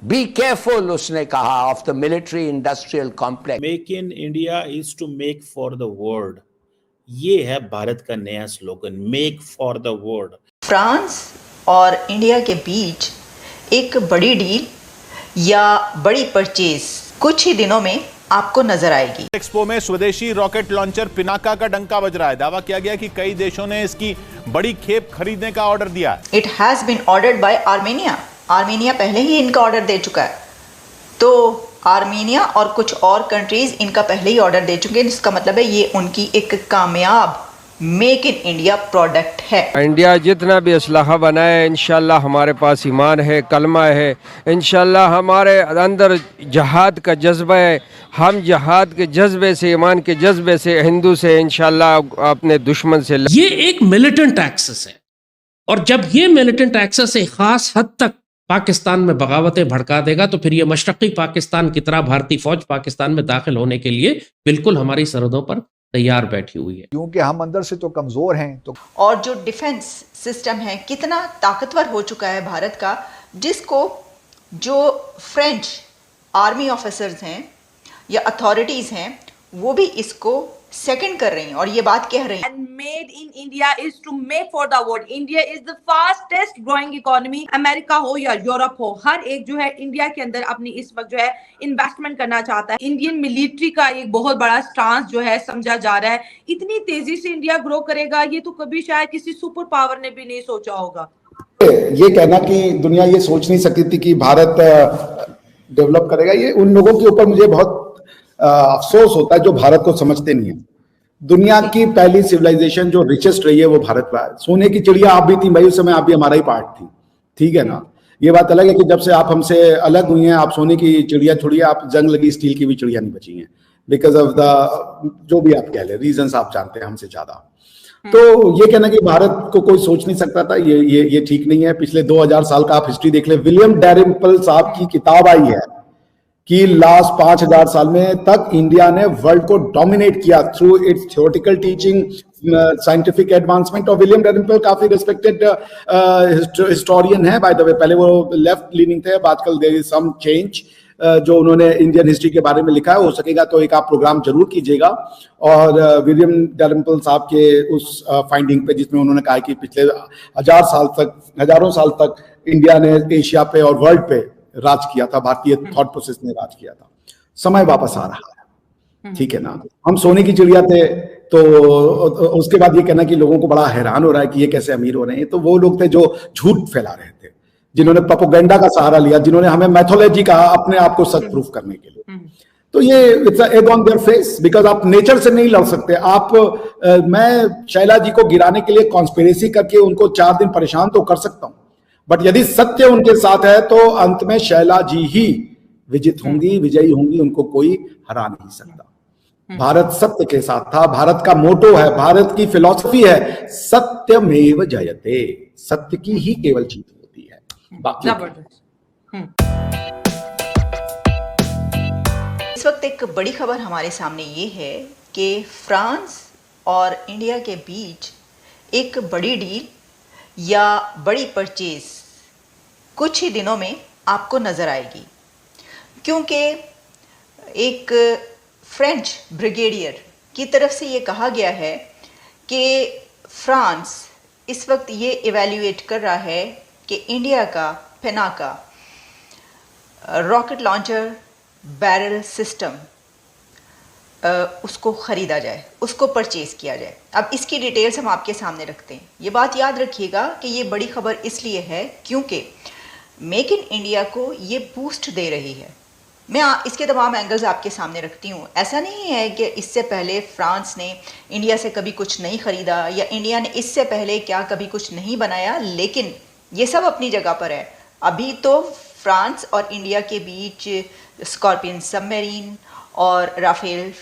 B careful, उसने कहा, of the military industrial complex. Make in India is to make for the world, ये है भारत का नया slogan, make for the world. France और India के बीच एक बड़ी डील या बड़ी परचेज कुछ ही दिनों में आपको नजर आएगी। एक्सपो में स्वदेशी रॉकेट लॉन्चर पिनाका का डंका बज रहा है। दावा किया गया कि कई देशों ने इसकी बड़ी खेप खरीदने का ऑर्डर दिया है। It has been ordered by Armenia. Armenia पहले ही इनका ऑर्डर दे चुका है, तो आर्मेनिया और कुछ और कंट्रीज इनका पहले ही ऑर्डर दे चुके हैं, जिसका मतलब है ये उनकी एक कामयाब मेक इन इंडिया प्रोडक्ट है। इंडिया जितना भी असलाहा बनाए, इंशाल्लाह हमारे पास ईमान है, कलमा है, इंशाल्लाह हमारे अंदर जहाद का जज्बा है। हम जहाद के जज्बे से, ईमान के जज्बे से, हिंदू से इंशाल्लाह अपने दुश्मन से। ये एक मिलिटेंट एक्सेस है, और जब ये मिलिटेंट एक्सेस एक खास हद तक पाकिस्तान में बगावतें भड़का देगा, तो फिर ये मशरक़ी पाकिस्तान की तरह भारतीय फौज पाकिस्तान में दाखिल होने के लिए बिल्कुल हमारी सरहदों पर तैयार बैठी हुई है। क्योंकि हम अंदर से तो कमजोर हैं। तो और जो डिफेंस सिस्टम है कितना ताकतवर हो चुका है भारत का, जिसको जो फ्रेंच आर्मी ऑफिसर्स हैं या अथॉरिटीज हैं वो भी इसको सेकंड कर रही हैं और ये बात कह रही हैं। And made in India is to make for the world. India is the fastest growing economy. America हो या यूरोप हो, हर एक जो है इंडिया के अंदर अपनी इस वक्त जो है इन्वेस्टमेंट करना चाहता है। इंडियन मिलिट्री का एक बहुत बड़ा स्टांस जो है समझा जा रहा है। इतनी तेजी से इंडिया ग्रो करेगा, ये तो कभी शायद किसी सुपर पावर ने भी नहीं सोचा होगा। ये कहना कि दुनिया ये सोच नहीं सकती थी कि भारत डेवलप करेगा, ये उन लोगों के ऊपर मुझे बहुत अफसोस होता है जो भारत को समझते नहीं है। दुनिया की पहली सिविलाइजेशन जो रिचेस्ट रही है वो भारत का है। सोने की चिड़िया आप भी थी भाई, उस समय आप भी हमारा ही पार्ट थी, ठीक है ना। ये बात अलग है कि जब से आप हमसे अलग हुई हैं, आप सोने की चिड़िया छोड़िए, आप जंग लगी स्टील की भी चिड़िया नहीं बची हैं, बिकॉज ऑफ द जो भी आप कह ले रीजंस आप जानते हैं हमसे ज्यादा। तो ये कहना कि भारत को कोई सोच नहीं सकता था, ये ठीक नहीं है। पिछले 2000 साल का आप हिस्ट्री देख ले, विलियम डैरिम्पल साहब की किताब आई है कि लास्ट 5000 साल में तक इंडिया ने वर्ल्ड को डोमिनेट किया through it's theoretical teaching, scientific advancement. और विलियम डैरिम्पल काफी रिस्पेक्टेड हिस्टोरियन है बाय द वे। पहले वो लेफ्ट लीनिंग थे, आजकल देयर इज सम चेंज जो उन्होंने इंडियन हिस्ट्री के बारे में लिखा है। हो सकेगा तो एक आप प्रोग्राम जरूर कीजिएगा और विलियम डैरिम्पल साहब के उस फाइंडिंग पे, जिसमें उन्होंने कहा कि पिछले हजारों साल तक इंडिया ने एशिया पे और वर्ल्ड पे राज किया था, भारतीय थॉट प्रोसेस ने राज किया था। समय वापस आ रहा है, ठीक है ना। हम सोने की चिड़िया थे, तो उसके बाद ये कहना कि लोगों को बड़ा हैरान हो रहा है कि ये कैसे अमीर हो रहे हैं, तो वो लोग थे जो झूठ फैला रहे थे, जिन्होंने प्रोपेगेंडा का सहारा लिया, जिन्होंने हमें मैथोलॉजी कहा अपने आप को सच प्रूफ करने के लिए। तो ये it's egg on their face, because आप नेचर से नहीं लड़ सकते। आप मैं शैला जी को गिराने के लिए कॉन्स्पिरेसी करके उनको 4 दिन परेशान तो कर सकता हूं, बट यदि सत्य उनके साथ है तो अंत में शैला जी ही विजयी होंगी, उनको कोई हरा नहीं सकता। भारत सत्य के साथ था, भारत का मोटो है, भारत की फिलॉसफी है सत्यमेव जयते, सत्य की ही केवल जीत होती है, बाकी। इस वक्त एक बड़ी खबर हमारे सामने ये है कि फ्रांस और इंडिया के बीच एक बड़ी डील या बड़ी परचेज कुछ ही दिनों में आपको नज़र आएगी, क्योंकि एक फ्रेंच ब्रिगेडियर की तरफ से ये कहा गया है कि फ्रांस इस वक्त ये इवैल्यूएट कर रहा है कि इंडिया का Pinaka rocket launcher barrel system उसको ख़रीदा जाए, उसको परचेज़ किया जाए। अब इसकी डिटेल्स हम आपके सामने रखते हैं। ये बात याद रखिएगा कि ये बड़ी खबर इसलिए है क्योंकि मेक इन इंडिया को ये बूस्ट दे रही है। मैं इसके तमाम एंगल्स आपके सामने रखती हूँ। ऐसा नहीं है कि इससे पहले फ्रांस ने इंडिया से कभी कुछ नहीं ख़रीदा या इंडिया ने इससे पहले क्या कभी कुछ नहीं बनाया, लेकिन ये सब अपनी जगह पर है। अभी तो फ्रांस और इंडिया के बीच स्कॉर्पियन सबमरीन और राफेल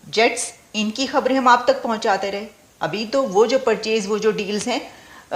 जेट्स, इनकी खबरें हम आप तक पहुंचाते रहे। अभी तो वो जो परचेज, वो जो डील्स हैं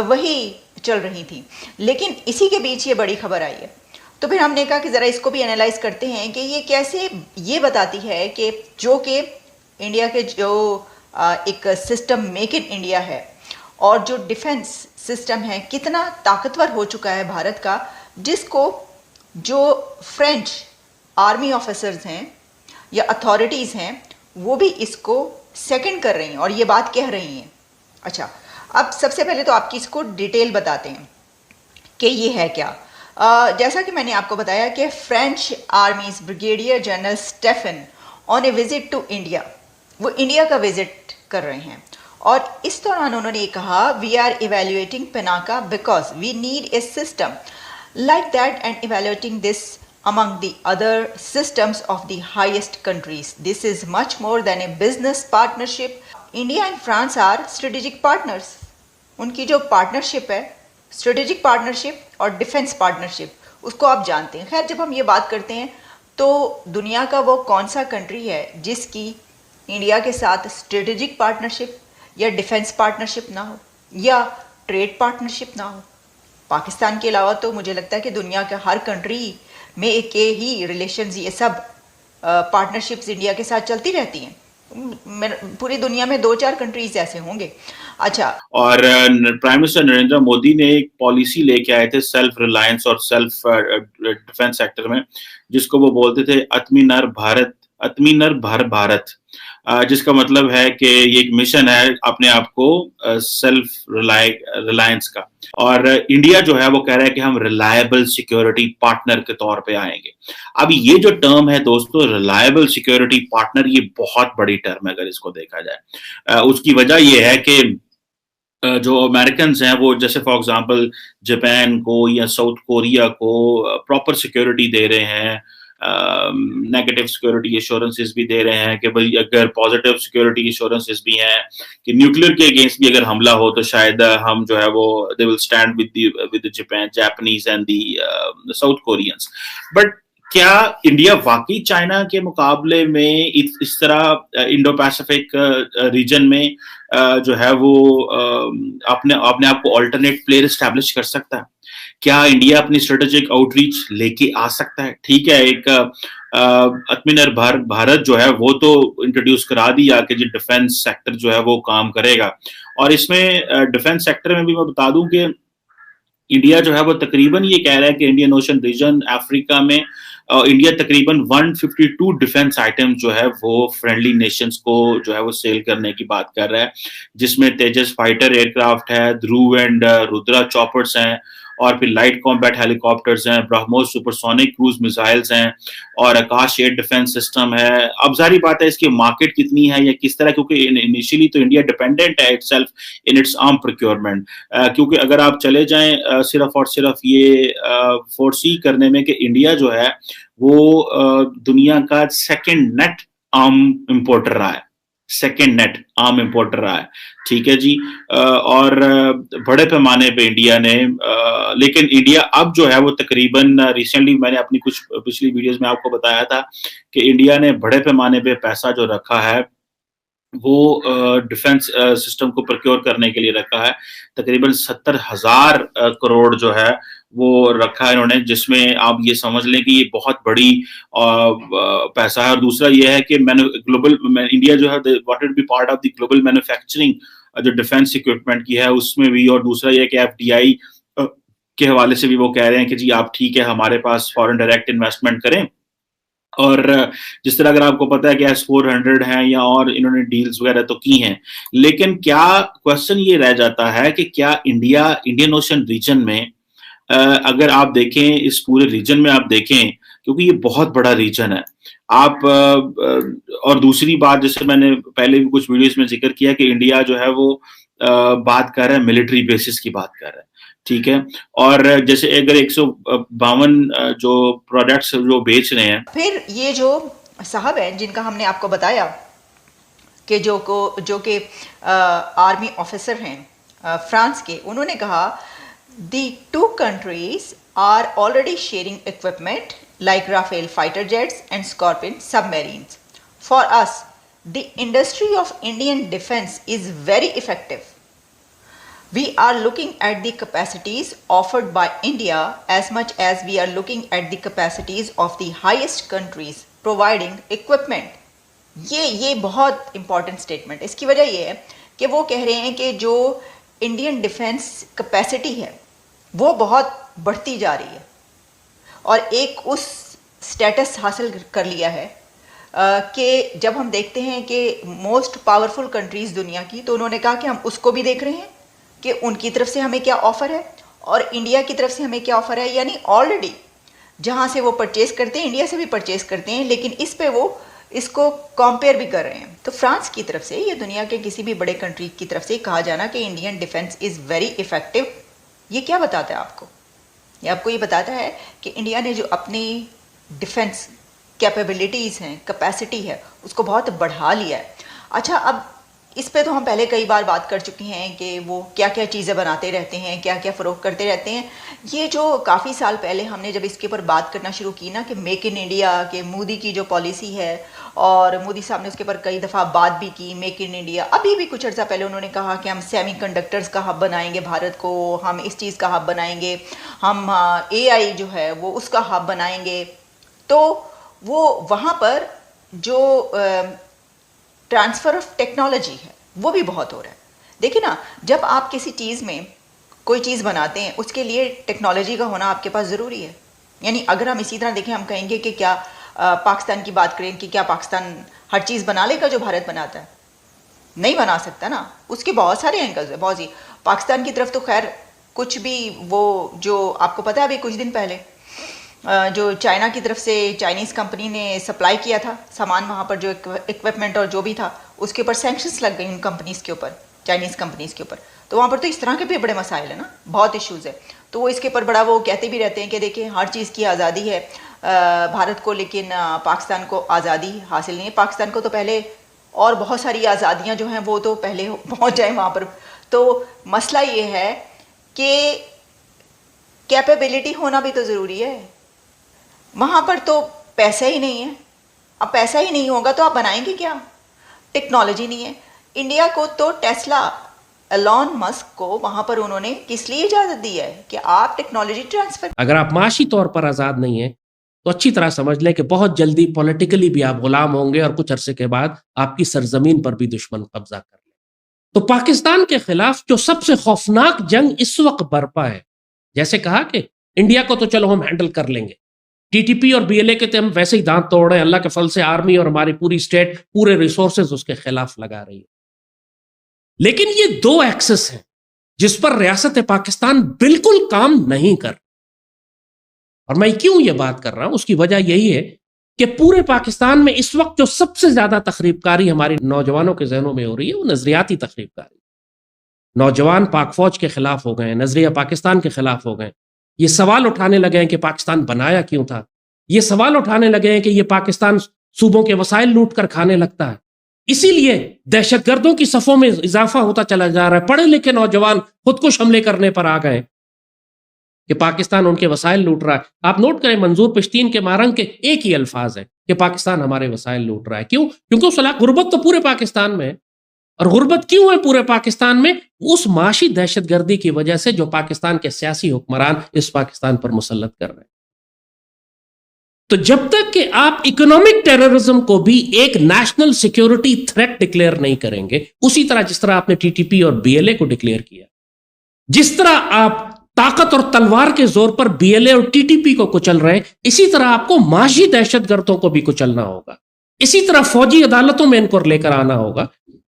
वही चल रही थी, लेकिन इसी के बीच ये बड़ी खबर आई है। तो फिर हमने कहा कि ज़रा इसको भी एनालाइज करते हैं कि ये कैसे ये बताती है कि इंडिया के जो एक सिस्टम मेक इन इंडिया है और जो डिफेंस सिस्टम है कितना ताकतवर हो चुका है भारत का, जिसको जो फ्रेंच आर्मी ऑफिसर्स हैं या अथॉरिटीज़ हैं वो भी इसको सेकंड कर रही हैं और ये बात कह रही हैं। अच्छा, अब सबसे पहले तो आपकी इसको डिटेल बताते हैं कि ये है क्या। जैसा कि मैंने आपको बताया कि French army's brigadier general Stephane on a visit to India, वो इंडिया का विजिट कर रहे हैं और इस दौरान उन्होंने ये कहा, we are evaluating Pinaka because we need a system like that and evaluating this among the other systems of the highest countries. This is much more than a business partnership. India and France are strategic partners. उनकी जो partnership है, strategic partnership और defence partnership, उसको आप जानते हैं। खैर, जब हम ये बात करते हैं तो दुनिया का वो कौन सा कंट्री है जिसकी इंडिया के साथ स्ट्रेटेजिक पार्टनरशिप या डिफेंस पार्टनरशिप ना हो या ट्रेड पार्टनरशिप ना हो? पाकिस्तान के अलावा तो मुझे लगता है कि दुनिया के हर कंट्री में के ही रिलेशंस, ये सब पार्टनरशिप्स इंडिया के साथ चलती रहती हैं। पूरी दुनिया में 2-4 कंट्रीज ऐसे होंगे। अच्छा, और प्राइम मिनिस्टर नरेंद्र मोदी ने एक पॉलिसी लेके आए थे सेल्फ रिलायंस और सेल्फ डिफेंस सेक्टर में, जिसको वो बोलते थे आत्मनिर्भर भारत, जिसका मतलब है कि ये एक मिशन है अपने आप को सेल्फ रिलायंस का। और इंडिया जो है वो कह रहा है कि हम रिलायबल सिक्योरिटी पार्टनर के तौर पे आएंगे। अब ये जो टर्म है दोस्तों, रिलायबल सिक्योरिटी पार्टनर, ये बहुत बड़ी टर्म है अगर इसको देखा जाए। उसकी वजह ये है कि जो अमेरिकन हैं वो जैसे फॉर एग्जांपल जापान को या साउथ कोरिया को प्रॉपर सिक्योरिटी दे रहे हैं, नेगेटिव सिक्योरिटी एश्योरेंसेस भी दे रहे हैं कि भाई अगर पॉजिटिव सिक्योरिटी एश्योरेंसेस भी हैं कि न्यूक्लियर के अगेंस्ट भी अगर हमला हो तो शायद हम जो है वो they will stand with the Japanese and the south Koreans. But क्या इंडिया वाकई चाइना के मुकाबले में इस तरह इंडो पैसिफिक रीजन में जो है वो अपने आप को ऑल्टरनेट प्लेयर एस्टैब्लिश कर सकता है? क्या इंडिया अपनी स्ट्रेटेजिक आउटरीच लेके आ सकता है? ठीक है, एक आत्मनिर्भर भारत जो है वो तो इंट्रोड्यूस करा दिया कि जो डिफेंस सेक्टर जो है वो काम करेगा, और इसमें डिफेंस सेक्टर में भी मैं बता दूं कि इंडिया जो है वो तकरीबन ये कह रहा है कि इंडियन ओशन रीजन अफ्रीका में इंडिया तकरीबन 152 डिफेंस आइटम्स जो है वो फ्रेंडली नेशंस को जो है वो सेल करने की बात कर रहा है, जिसमें तेजस फाइटर एयरक्राफ्ट है, ध्रुव एंड रुद्रा चॉपर्स हैं, और फिर लाइट कॉम्बैट हेलीकॉप्टर्स हैं, ब्रह्मोस सुपरसोनिक क्रूज मिसाइल्स हैं, और आकाश एयर डिफेंस सिस्टम है। अब जारी बात है इसकी मार्केट कितनी है या किस तरह, क्योंकि इनिशियली तो इंडिया डिपेंडेंट है itself in its arm procurement, क्योंकि अगर आप चले जाएं सिर्फ और सिर्फ ये फोरसी करने में कि इंडिया जो है वो दुनिया का सेकेंड नेट आर्म इंपोर्टर रहा है, सेकेंड नेट आर्म इंपोर्टर रहा है, ठीक है जी। और बड़े पैमाने पे इंडिया ने, लेकिन इंडिया अब जो है वो तकरीबन रिसेंटली मैंने अपनी कुछ पिछली वीडियोस में आपको बताया था कि इंडिया ने बड़े पैमाने पे पैसा जो रखा है वो डिफेंस सिस्टम को प्रोक्योर करने के लिए रखा है। तकरीबन 70,000 करोड़ जो है वो रखा है इन्होंने, जिसमें आप ये समझ लें कि ये बहुत बड़ी पैसा है। और दूसरा ये है कि ग्लोबल इंडिया जो है wanted be part of the global manufacturing जो डिफेंस इक्विपमेंट की है उसमें भी। और दूसरा ये कि एफडीआई के हवाले से भी वो कह रहे हैं कि जी आप ठीक है हमारे पास फॉरेन डायरेक्ट इन्वेस्टमेंट करें। और जिस तरह अगर आपको पता है कि S-400 हैं या और इन्होंने डील्स वगैरह तो की हैं, लेकिन क्या क्वेश्चन ये रह जाता है कि क्या इंडियन ओशन रीजन में अगर आप देखें, इस पूरे रीजन में आप देखें, क्योंकि ये बहुत बड़ा रीजन है आप और दूसरी बात जैसे मैंने पहले भी कुछ वीडियोस में जिक्र किया कि इंडिया जो है वो बात कर रहा है मिलिट्री बेसिस की बात कर रहा है, ठीक है। और जैसे अगर 152 जो प्रोडक्ट्स जो बेच रहे हैं, फिर ये जो साहब हैं जिनका हमने आपको बताया कि जो कि आर्मी ऑफिसर हैं फ्रांस के, उन्होंने कहा the two countries are already sharing equipment like Rafale fighter jets and Scorpion submarines. For us, the industry of Indian defense is very effective. We are looking at the capacities offered by India as much as we are looking at the capacities of the highest countries providing equipment. ये बहुत important statement। इसकी वजह ये है कि वो कह रहे हैं कि जो इंडियन डिफेंस कैपेसिटी है वो बहुत बढ़ती जा रही है और एक उस स्टेटस हासिल कर लिया है कि जब हम देखते हैं कि मोस्ट पावरफुल कंट्रीज़ दुनिया की, तो उन्होंने कहा कि हम उसको भी देख रहे हैं कि उनकी तरफ से हमें क्या ऑफ़र है और इंडिया की तरफ से हमें क्या ऑफ़र है। यानी ऑलरेडी जहाँ से वो परचेज़ करते हैं, इंडिया से भी परचेज़ करते हैं, लेकिन इस पे वो इसको कंपेयर भी कर रहे हैं। तो फ्रांस की तरफ से या दुनिया के किसी भी बड़े कंट्री की तरफ से कहा जाना कि Indian defence is very effective, ये क्या बताता है आपको? ये आपको ये बताता है कि इंडिया ने जो अपनी डिफेंस कैपेबिलिटीज़ हैं, कैपेसिटी है, उसको बहुत बढ़ा लिया है। अच्छा, अब इस पे तो हम पहले कई बार बात कर चुके हैं कि वो क्या क्या चीज़ें बनाते रहते हैं, क्या क्या फ़रोख्त करते रहते हैं। ये जो काफ़ी साल पहले हमने जब इसके ऊपर बात करना शुरू की ना कि मेक इन इंडिया के मोदी की जो पॉलिसी है, और मोदी साहब ने उसके ऊपर कई दफ़ा बात भी की, मेक इन इंडिया। अभी भी कुछ अर्सा पहले उन्होंने कहा कि हम सेमीकंडक्टर्स का हब बनाएंगे भारत को, हम इस चीज़ का हब बनाएंगे, हम AI जो है वो उसका हब बनाएंगे। तो वो वहाँ पर जो ट्रांसफ़र ऑफ टेक्नोलॉजी है वो भी बहुत हो रहा है। देखिए ना, जब आप किसी चीज़ में कोई चीज़ बनाते हैं, उसके लिए टेक्नोलॉजी का होना आपके पास ज़रूरी है। यानी अगर हम इसी तरह देखें, हम कहेंगे कि क्या पाकिस्तान की बात करें कि क्या पाकिस्तान हर चीज़ बना लेगा जो भारत बनाता है? नहीं बना सकता ना, उसके बहुत सारे एंगल्स हैं, बहुत ही। पाकिस्तान की तरफ तो खैर कुछ भी, वो जो आपको पता है अभी कुछ दिन पहले जो चाइना की तरफ से चाइनीज़ कंपनी ने सप्लाई किया था सामान, वहाँ पर जो इक्विपमेंट और जो भी था, उसके ऊपर सैंक्शंस लग गई उन कंपनीज़ के ऊपर, चाइनीज़ कंपनीज़ के ऊपर। तो वहाँ पर तो इस तरह के भी बड़े मसाइल है ना, बहुत इश्यूज़ है। तो वो इसके ऊपर बड़ा वो कहते भी रहते हैं कि देखिए हर चीज़ की आज़ादी है भारत को, लेकिन पाकिस्तान को आज़ादी हासिल नहीं है। पाकिस्तान को तो पहले और बहुत सारी आज़ादियाँ जो हैं वो तो पहले पहुँच जाए वहाँ पर। तो मसला ये है कि कैपेबिलिटी होना भी तो ज़रूरी है। वहाँ पर तो पैसा ही नहीं है। अब पैसा ही नहीं होगा तो आप बनाएंगे क्या? टेक्नोलॉजी नहीं है। इंडिया को तो टेस्ला, एलॉन मस्क को वहाँ पर उन्होंने किस लिए इजाज़त दी है कि आप टेक्नोलॉजी ट्रांसफ़र। अगर आप माशी तौर पर आज़ाद नहीं है तो अच्छी तरह समझ लें कि बहुत जल्दी पॉलिटिकली भी आप गुलाम होंगे और कुछ अरसे के बाद आपकी सरजमीन पर भी दुश्मन कब्जा कर ले। तो पाकिस्तान के खिलाफ जो सबसे खौफनाक जंग इस वक्त बरपा है, जैसे कहा कि इंडिया को तो चलो हम हैंडल कर लेंगे, TTP और BLA के तो हम वैसे ही दांत तोड़ रहे हैं, अल्लाह के फल से आर्मी और हमारी पूरी स्टेट पूरे रिसोर्सेज उसके खिलाफ लगा रही है। लेकिन ये दो एक्सेस हैं जिस पर रियासत पाकिस्तान बिल्कुल काम नहीं कर। और मैं क्यों ये बात कर रहा हूं, उसकी वजह यही है कि पूरे पाकिस्तान में इस वक्त जो सबसे ज्यादा तखरीबकारी हमारी नौजवानों के जहनों में हो रही है वो नजरियाती तखरीबकारी। नौजवान पाक फौज के खिलाफ हो गए, नजरिया पाकिस्तान के खिलाफ हो गए, ये सवाल उठाने लगे हैं कि पाकिस्तान बनाया क्यों था, ये सवाल उठाने लगे हैं कि ये पाकिस्तान सूबों के वसाइल लूट कर खाने लगता है, इसीलिए दहशतगर्दों की सफों में इजाफा होता चला जा रहा है। पढ़े लिखे नौजवान खुदकुश हमले करने पर आ गए कि पाकिस्तान उनके वसाइल लूट रहा है। आप नोट करें, मंजूर पश्तीन के मारंग के एक ही अल्फाज है कि पाकिस्तान हमारे वसाइल लूट रहा है। क्यों? क्योंकि उस गुर्बत तो पूरे पाकिस्तान में है। और गुर्बत क्यों है पूरे पाकिस्तान में? उस माशी दहशतगर्दी की वजह से जो पाकिस्तान के सियासी हुक्मरान इस पाकिस्तान पर मुसल्लत कर रहे हैं। तो जब तक कि आप इकोनॉमिक टेररिज्म को भी एक नेशनल सिक्योरिटी थ्रेट डिक्लेयर नहीं करेंगे, उसी तरह जिस तरह आपने TTP और BLA को डिक्लेयर किया, जिस तरह आप ताकत और तलवार के जोर पर BLA और TTP को कुचल रहे हैं, इसी तरह आपको माशी दहशतगर्दों को भी कुचलना होगा। इसी तरह फौजी अदालतों में इनको लेकर आना होगा,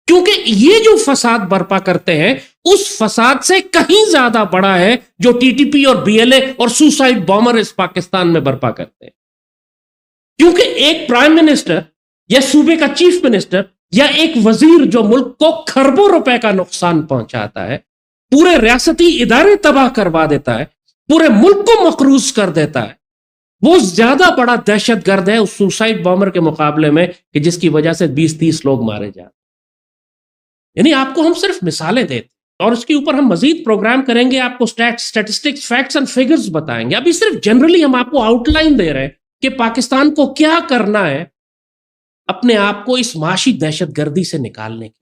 क्योंकि ये जो फसाद बर्पा करते हैं उस फसाद से कहीं ज्यादा बड़ा है जो TTP और BLA और सुसाइड बॉम्बर इस पाकिस्तान में बर्पा करते हैं। क्योंकि एक प्राइम मिनिस्टर या सूबे का चीफ मिनिस्टर या एक वजीर जो मुल्क को खरबों रुपए का नुकसान पहुंचाता है, पूरे रियासती इदारे तबाह करवा देता है, पूरे मुल्क को मकरूज कर देता है, वो ज्यादा बड़ा दहशतगर्द है उस सुसाइड बॉम्बर के मुकाबले में कि जिसकी वजह से 20-30 लोग मारे जाते। यानी आपको हम सिर्फ मिसालें देते और इसके ऊपर हम मजीद प्रोग्राम करेंगे, आपको स्टैटिस्टिक्स, फैक्ट्स एंड फिगर्स बताएंगे। अभी सिर्फ जनरली हम आपको आउटलाइन दे रहे हैं कि पाकिस्तान को क्या करना है अपने आप को इस माशी दहशतगर्दी से निकालने की।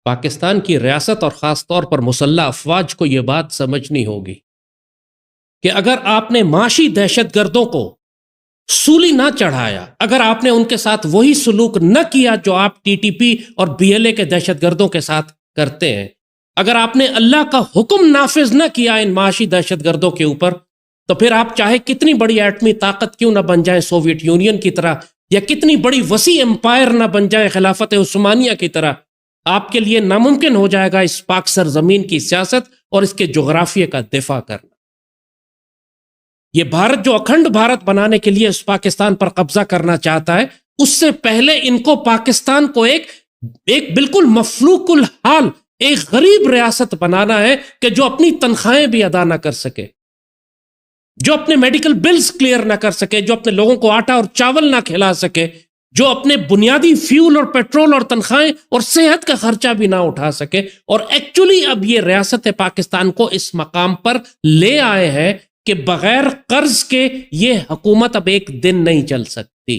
पाकिस्तान की रियासत और खास तौर पर मुसल्लह अफवाज को यह बात समझनी होगी कि अगर आपने माशी दहशतगर्दों को सूली ना चढ़ाया, अगर आपने उनके साथ वही सलूक न किया जो आप TTP और BLA के दहशतगर्दों के साथ करते हैं, अगर आपने अल्लाह का हुक्म नाफिज न किया इन माशी दहशतगर्दों के ऊपर, तो फिर आप चाहे कितनी बड़ी एटमी ताकत क्यों ना बन जाए सोवियत यूनियन की तरह, या कितनी बड़ी वसी एम्पायर ना बन जाए खिलाफत उस्मानिया की तरह, आपके लिए नामुमकिन हो जाएगा इस पाक सरजमीन की सियासत और इसके जोग्राफिया का दिफा करना। ये भारत जो अखंड भारत बनाने के लिए इस पाकिस्तान पर कब्जा करना चाहता है, उससे पहले इनको पाकिस्तान को एक बिल्कुल मफलूकुल हाल, एक गरीब रियासत बनाना है कि जो अपनी तनख्वाहें भी अदा ना कर सके, जो अपने मेडिकल बिल्स क्लियर ना कर सके, जो अपने लोगों को आटा और चावल ना खिला सके, जो अपने बुनियादी फ्यूल और पेट्रोल और तनख्वाहें और सेहत का खर्चा भी ना उठा सके। और एक्चुअली अब ये रियासत पाकिस्तान को इस मकाम पर ले आए हैं कि बगैर कर्ज के ये हुकूमत अब एक दिन नहीं चल सकती।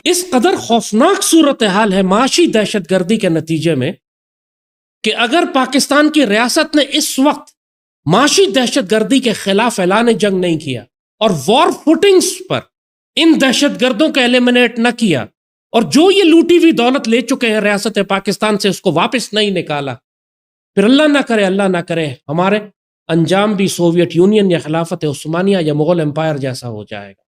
इस कदर खौफनाक सूरत हाल है माशी दहशतगर्दी के नतीजे में कि अगर पाकिस्तान की रियासत ने इस वक्त माशी दहशतगर्दी के खिलाफ ऐलान जंग नहीं किया और वॉर फुटिंग्स पर इन दहशतगर्दों को एलिमिनेट न किया, और जो ये लूटी हुई दौलत ले चुके हैं रियासत पाकिस्तान से उसको वापस नहीं निकाला, फिर अल्लाह ना करे हमारे अंजाम भी सोवियत यूनियन या खिलाफत उस्मानिया या मुगल एम्पायर जैसा हो जाएगा।